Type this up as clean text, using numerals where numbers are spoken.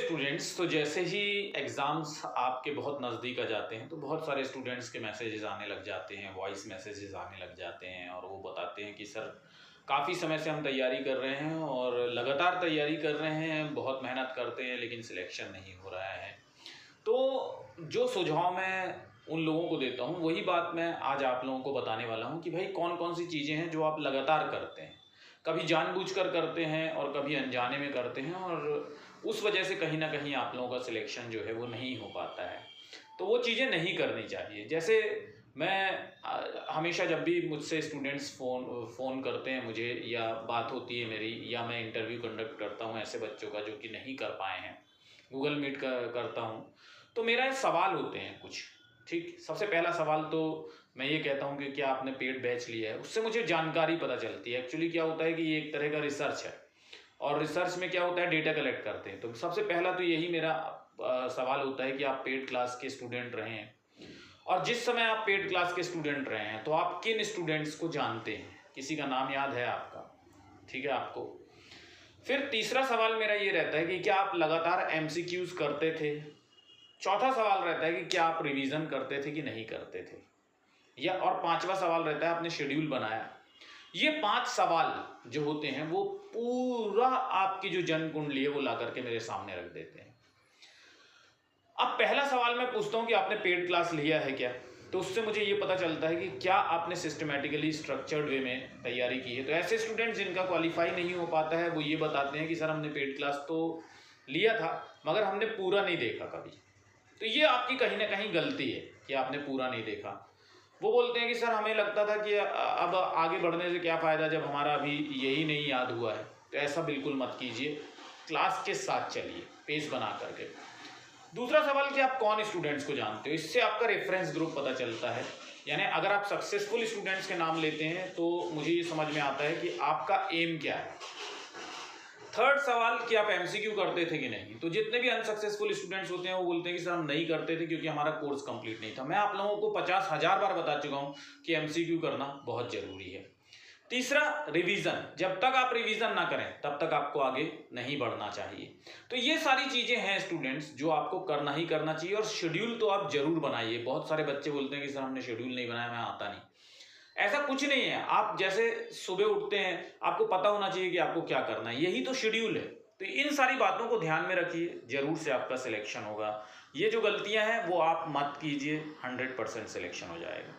Students, तो जैसे ही exams आपके बहुत नज़दीक आ जाते हैं तो बहुत सारे स्टूडेंट्स के मैसेजेस आने लग जाते हैं, वॉइस मैसेजेस आने लग जाते हैं और वो बताते हैं कि सर काफ़ी समय से हम तैयारी कर रहे हैं और लगातार तैयारी कर रहे हैं, बहुत मेहनत करते हैं लेकिन सिलेक्शन नहीं हो रहा है। तो जो सुझाव मैं उन लोगों को देता हूँ वही बात मैं आज आप लोगों को बताने वाला हूँ कि भाई कौन कौन सी चीज़ें हैं जो आप लगातार करते हैं, कभी जानबूझकर करते हैं और कभी अनजाने में करते हैं और उस वजह से कहीं ना कहीं आप लोगों का सिलेक्शन जो है वो नहीं हो पाता है। तो वो चीज़ें नहीं करनी चाहिए। जैसे मैं हमेशा जब भी मुझसे स्टूडेंट्स फ़ोन करते हैं मुझे या बात होती है मेरी या मैं इंटरव्यू कंडक्ट करता हूँ ऐसे बच्चों का जो कि नहीं कर पाए हैं, गूगल मीट करता हूँ, तो मेरा सवाल होते हैं कुछ। ठीक, सबसे पहला सवाल तो मैं ये कहता हूँ कि क्या आपने पेड बैच लिया है। उससे मुझे जानकारी पता चलती है। एक्चुअली क्या होता है कि ये एक तरह का रिसर्च है और रिसर्च में क्या होता है, डेटा कलेक्ट करते हैं। तो सबसे पहला तो यही मेरा सवाल होता है कि आप पेड क्लास के स्टूडेंट रहे हैं और जिस समय आप पेड क्लास के स्टूडेंट रहे हैं तो आप किन स्टूडेंट्स को जानते हैं, किसी का नाम याद है आपका, ठीक है आपको। फिर तीसरा सवाल मेरा ये रहता है कि क्या आप लगातार एमसीक्यूज करते थे। चौथा सवाल रहता है कि क्या आप रिवीजन करते थे कि नहीं करते थे, या और पांचवा सवाल रहता है आपने शेड्यूल बनाया। ये 5 सवाल जो होते हैं वो पूरा आपकी जो जन्म कुंडली है वो ला करके मेरे सामने रख देते हैं। अब पहला सवाल मैं पूछता हूँ कि आपने पेड क्लास लिया है क्या, तो उससे मुझे ये पता चलता है कि क्या आपने सिस्टमेटिकली स्ट्रक्चर्ड वे में तैयारी की है। तो ऐसे स्टूडेंट्स जिनका क्वालिफाई नहीं हो पाता है वो ये बताते हैं कि सर हमने पेड क्लास तो लिया था मगर हमने पूरा नहीं देखा कभी। तो ये आपकी कहीं ना कहीं गलती है कि आपने पूरा नहीं देखा। वो बोलते हैं कि सर हमें लगता था कि अब आगे बढ़ने से क्या फ़ायदा जब हमारा अभी यही नहीं याद हुआ है। तो ऐसा बिल्कुल मत कीजिए, क्लास के साथ चलिए पेज बना करके। दूसरा सवाल कि आप कौन स्टूडेंट्स को जानते हो, इससे आपका रेफरेंस ग्रुप पता चलता है। यानी अगर आप सक्सेसफुल स्टूडेंट्स के नाम लेते हैं तो मुझे ये समझ में आता है कि आपका एम क्या है। थर्ड सवाल कि आप एमसीक्यू करते थे कि नहीं। तो जितने भी अनसक्सेसफुल स्टूडेंट्स होते हैं वो बोलते हैं कि सर हम नहीं करते थे क्योंकि हमारा कोर्स कंप्लीट नहीं था। मैं आप लोगों को 50,000 बार बता चुका हूं कि एमसीक्यू करना बहुत जरूरी है। तीसरा, रिवीजन। जब तक आप रिवीजन ना करें तब तक आपको आगे नहीं बढ़ना चाहिए। तो ये सारी चीजें हैं स्टूडेंट्स जो आपको करना ही करना चाहिए। और शेड्यूल तो आप जरूर बनाइए। बहुत सारे बच्चे बोलते हैं कि सर हमने शेड्यूल नहीं बनाया, मैं आता नहीं। ऐसा कुछ नहीं है। आप जैसे सुबह उठते हैं आपको पता होना चाहिए कि आपको क्या करना है, यही तो शेड्यूल है। तो इन सारी बातों को ध्यान में रखिए, जरूर से आपका सिलेक्शन होगा। ये जो गलतियां हैं वो आप मत कीजिए, 100% सिलेक्शन हो जाएगा।